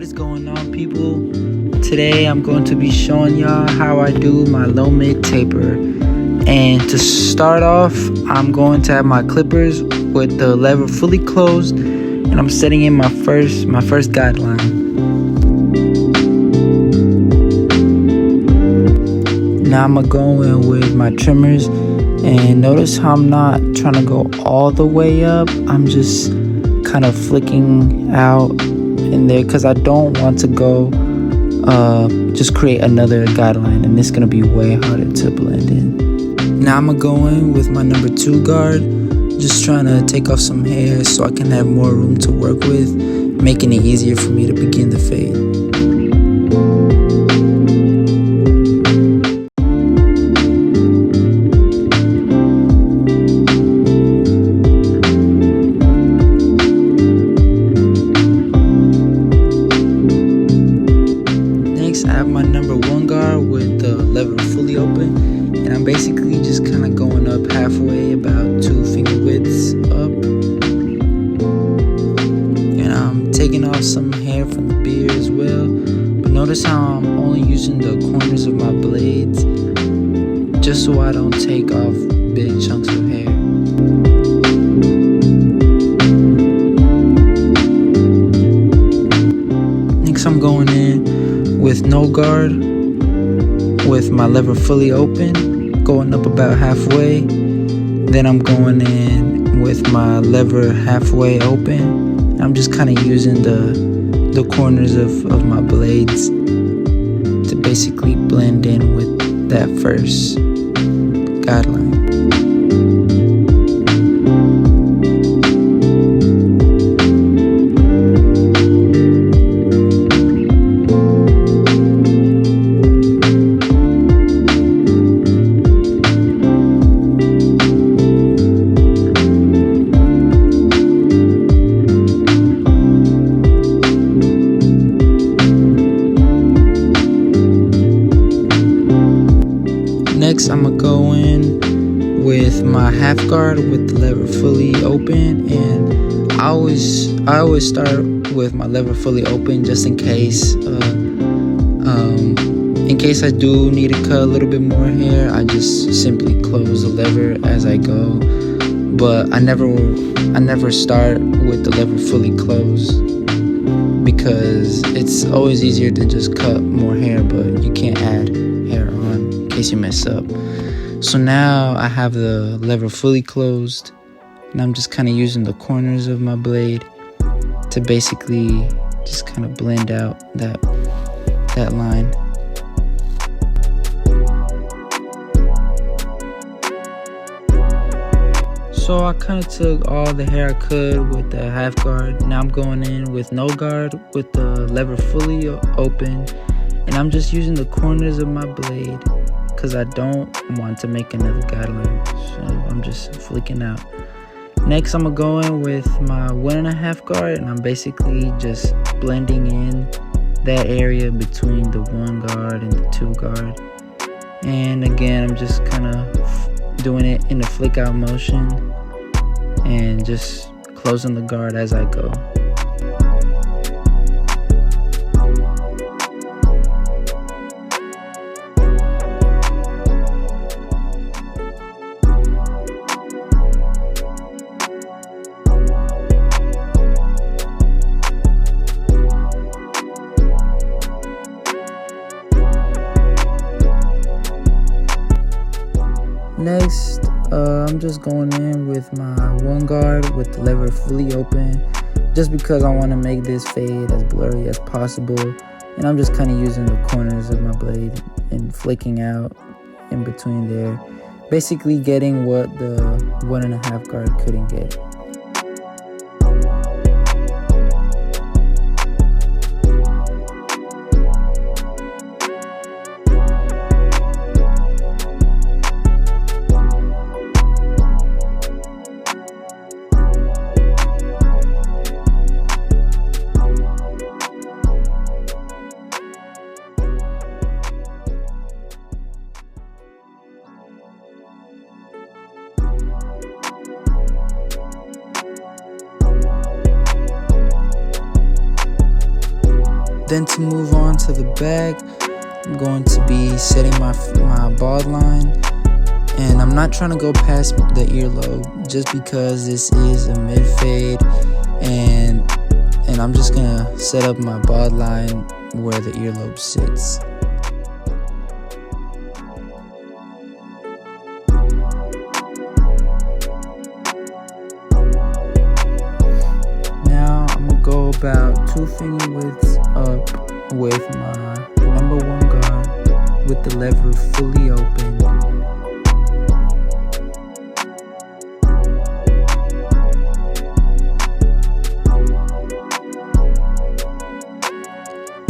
What is going on, people? Today I'm going to be showing y'all how I do my low mid taper. And to start off, I'm going to have my clippers with the lever fully closed, and I'm setting in my first guideline. Now I'm gonna go in with my trimmers, and notice how I'm not trying to go all the way up. I'm just kind of flicking out in there because I don't want to go just create another guideline, and it's gonna be way harder to blend in. Now I'm gonna go in with my number 2 guard, just trying to take off some hair so I can have more room to work with, making it easier for me to begin the fade. I have my number 1 guard with the lever fully open, and I'm basically just kind of going up halfway, about 2 finger widths up, and I'm taking off some hair from the beard as well. But notice how I'm only using the corners of my blades just so I don't take off big chunks of hair. Next I'm going in with no guard, with my lever fully open, going up about halfway. Then I'm going in with my lever halfway open. I'm just kind of using the corners of my blades to basically blend in with that first guideline. Next, I'm gonna go in with my half guard with the lever fully open, and I always start with my lever fully open just in case. In case I do need to cut a little bit more hair, I just simply close the lever as I go. But I never start with the lever fully closed because it's always easier to just cut more hair, but you can't add hair on in case you mess up. So now I have the lever fully closed, and I'm just kind of using the corners of my blade to basically just kind of blend out that line. So I kind of took all the hair I could with the half guard. Now I'm going in with no guard with the lever fully open, and I'm just using the corners of my blade because I don't want to make another guideline, so I'm just flicking out. Next, I'm gonna go in with my 1.5 guard, and I'm basically just blending in that area between the 1 guard and the 2 guard. And again, I'm just kind of doing it in a flick out motion and just closing the guard as I go. Next, I'm just going in with my 1 guard with the lever fully open, just because I want to make this fade as blurry as possible, and I'm just kind of using the corners of my blade and flicking out in between there, basically getting what the 1.5 guard couldn't get. Then to move on to the back, I'm going to be setting my bald line, and I'm not trying to go past the earlobe just because this is a mid fade, and I'm just gonna set up my bald line where the earlobe sits. Now I'm gonna go about 2 finger widths up with my number 1 guard with the lever fully open.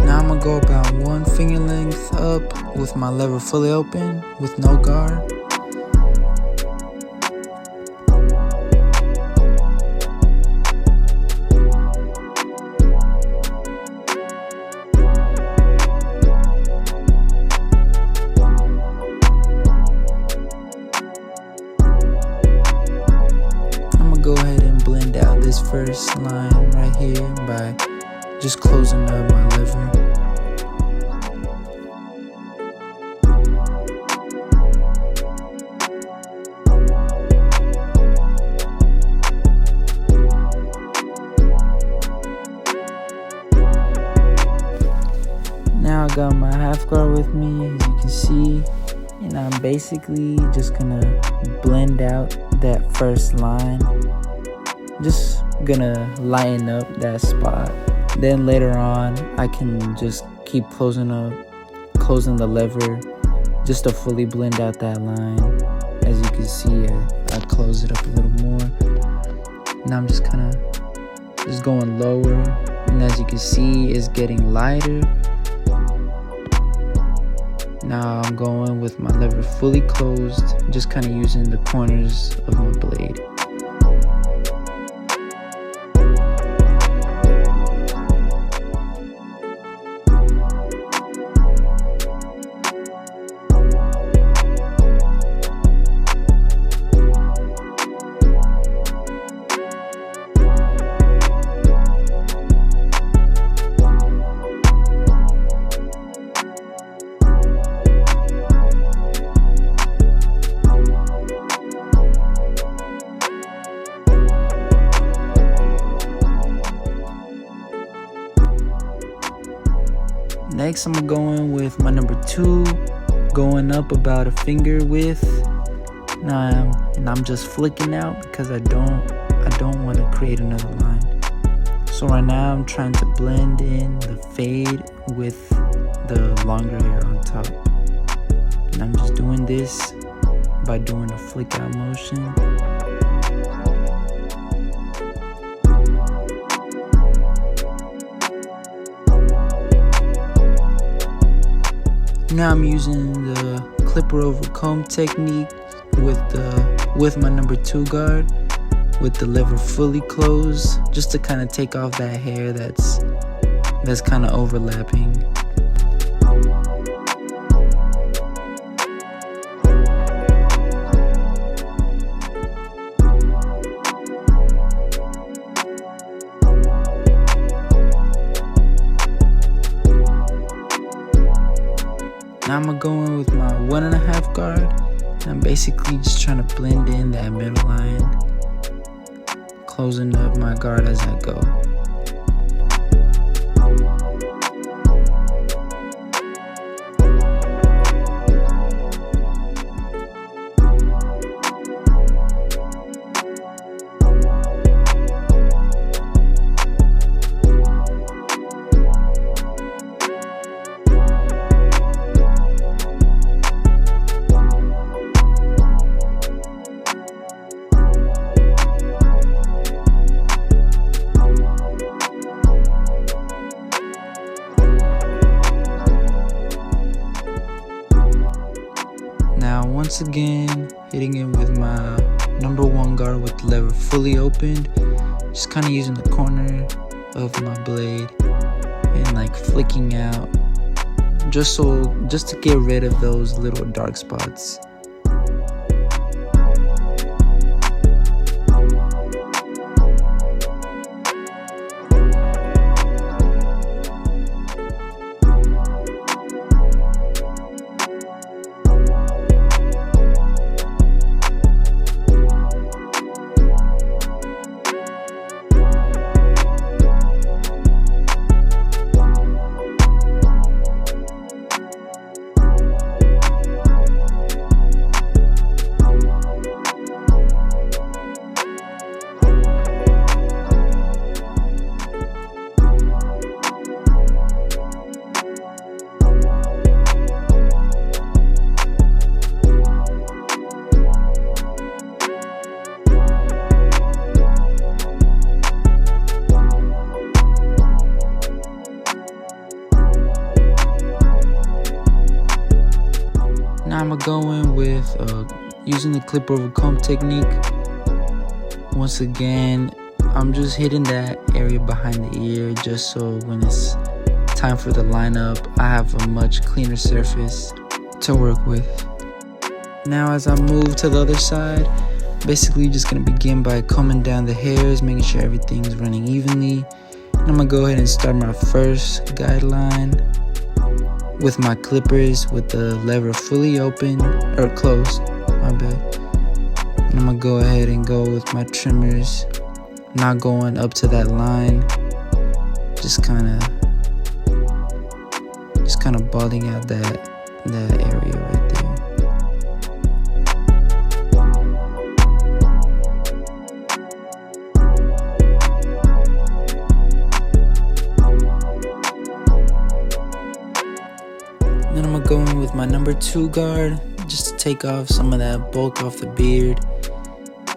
Now I'm gonna go about 1 finger length up with my lever fully open with no guard. Go ahead and blend out this first line right here by just closing up my lever. Now I got my half guard with me, as you can see, and I'm basically just gonna blend out that first line. Just gonna lighten up that spot. Then later on, I can just keep closing the lever just to fully blend out that line. As you can see, I close it up a little more. Now I'm just kind of just going lower, and as you can see, it's getting lighter. Now I'm going with my lever fully closed, just kind of using the corners of my blade. Next, I'm going with my number 2, going up about a finger width. Now I'm just flicking out because I don't want to create another line. So right now I'm trying to blend in the fade with the longer hair on top. And I'm just doing this by doing a flick out motion. Now I'm using the clipper over comb technique with my number 2 guard with the lever fully closed, just to kind of take off that hair that's kind of overlapping. Now I'm going with my 1.5 guard, and I'm basically just trying to blend in that middle line, closing up my guard as I go. Now once again, hitting it with my number 1 guard with the lever fully opened, just kind of using the corner of my blade and like flicking out, just to get rid of those little dark spots. Now I'm gonna go in with using the clip over comb technique. Once again, I'm just hitting that area behind the ear just so when it's time for the lineup, I have a much cleaner surface to work with. Now as I move to the other side, basically just gonna begin by combing down the hairs, making sure everything's running evenly. And I'm gonna go ahead and start my first guideline with my clippers with the lever fully open, or closed, my bad. And I'm gonna go ahead and go with my trimmers, not going up to that line, just kind of balding out that area right there. Then I'm gonna go in with my number 2 guard just to take off some of that bulk off the beard,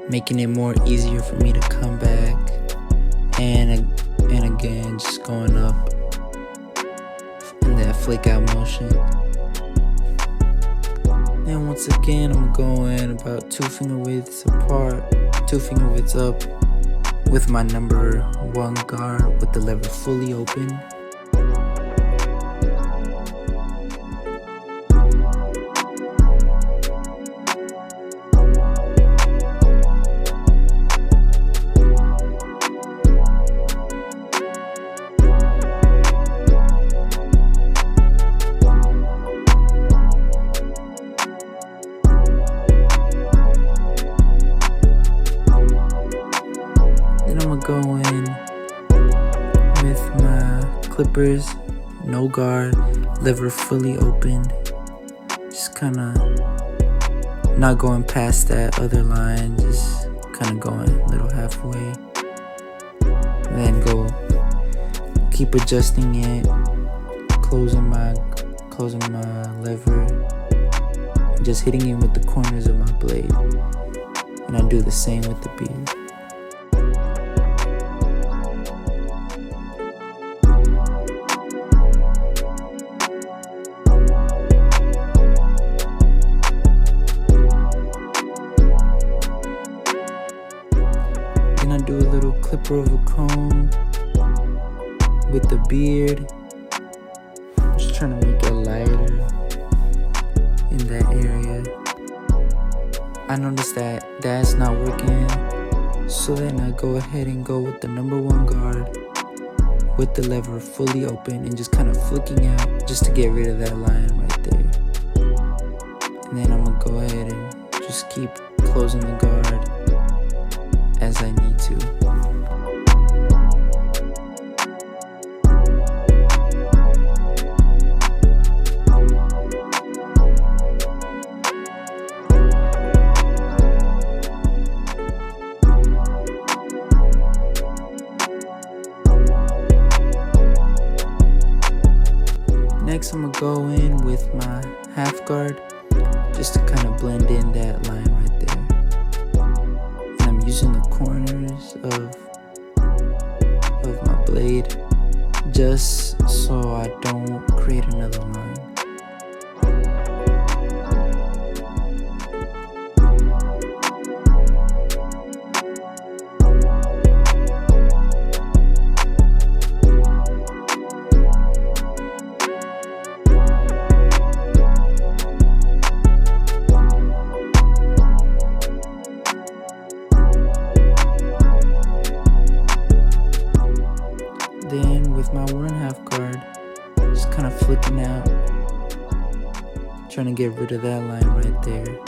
making it more easier for me to come back, and again just going up in that flake out motion. Then once again I'm gonna go in about 2 finger widths apart, 2 finger widths up with my number 1 guard with the lever fully open. Go in with my clippers, no guard, lever fully open, just kind of not going past that other line, just kind of going a little halfway, and then go keep adjusting it, closing my lever, just hitting it with the corners of my blade, and I do the same with the beard. I do a little clipper of a comb with the beard, just trying to make it lighter in that area. I noticed that that's not working, so then I go ahead and go with the number 1 guard with the lever fully open and just kind of flicking out just to get rid of that line right there. And then I'm gonna go ahead and just keep closing the guard as I need to. Next I'm gonna go in with my half guard just to kind of blend in that line right there. Using the corners of my blade just so I don't create another line. Then with my 1.5 guard, just kind of flicking out, trying to get rid of that line right there.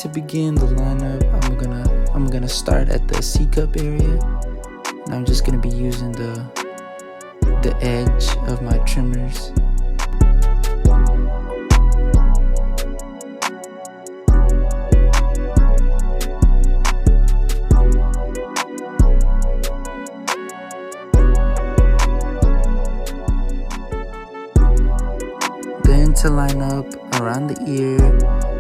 to begin the lineup, I'm gonna start at the C cup area, and I'm just gonna be using the edge of my trimmers. Then to line up around the ear,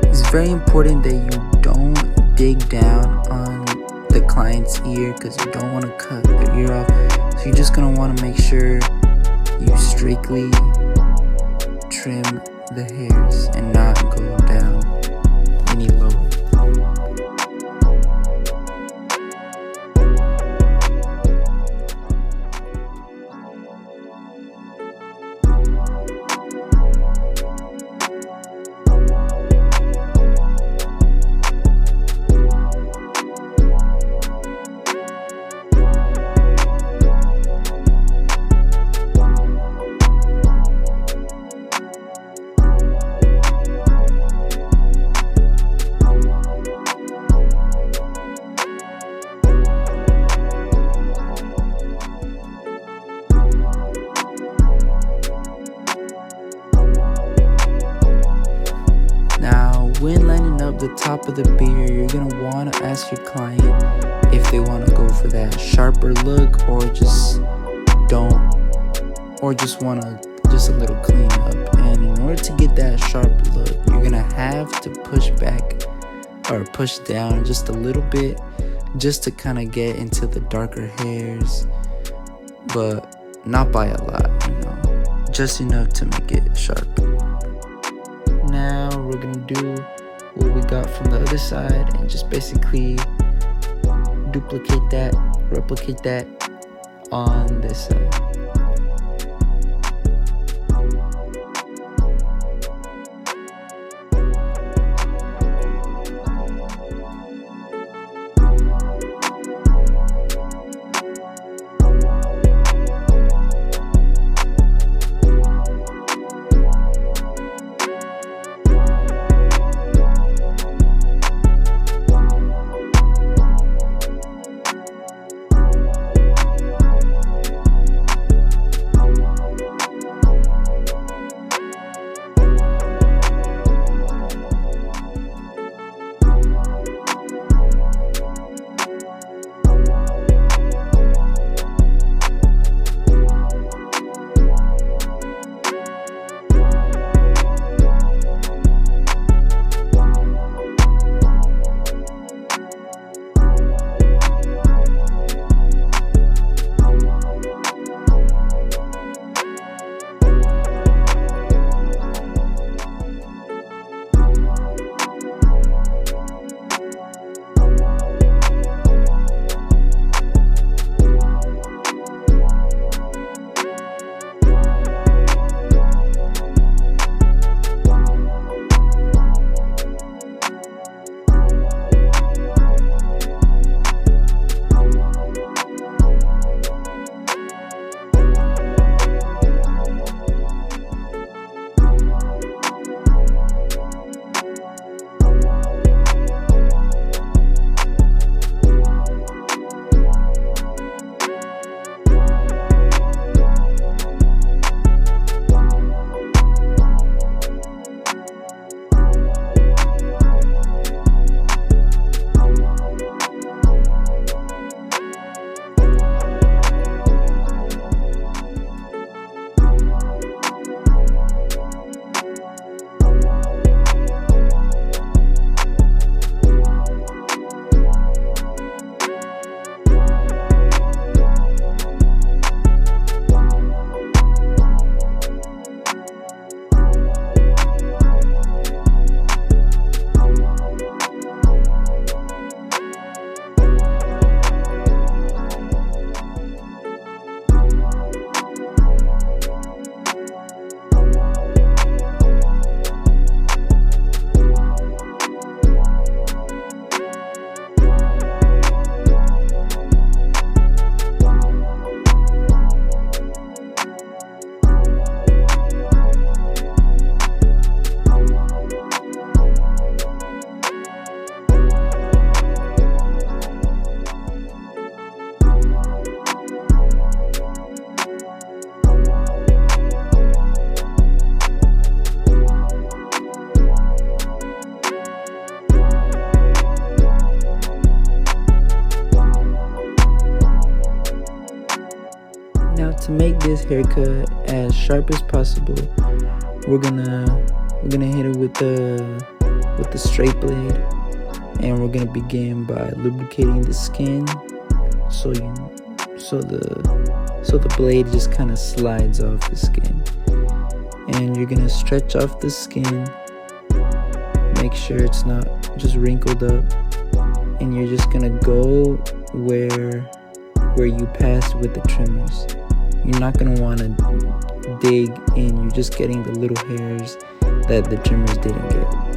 it's very important that you don't dig down on the client's ear because you don't want to cut their ear off. So you're just going to want to make sure you strictly trim the hairs and not go down any lower. Now, when lining up the top of the beard, you're gonna want to ask your client if they want to go for that sharper look or just want just a little cleanup. And in order to get that sharp look, you're gonna have to push back or push down just a little bit, just to kind of get into the darker hairs, but not by a lot, just enough to make it sharp. Now we're gonna do what we got from the other side and just basically replicate that on this side. make this haircut as sharp as possible, we're gonna hit it with the straight blade, and we're gonna begin by lubricating the skin so the blade just kind of slides off the skin. And you're gonna stretch off the skin, make sure it's not just wrinkled up, and you're just gonna go where you passed with the trimmers. You're not gonna want to dig in, you're just getting the little hairs that the trimmers didn't get.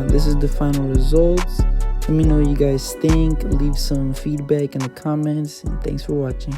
This is the final results. Let me know what you guys think. Leave some feedback in the comments, and thanks for watching.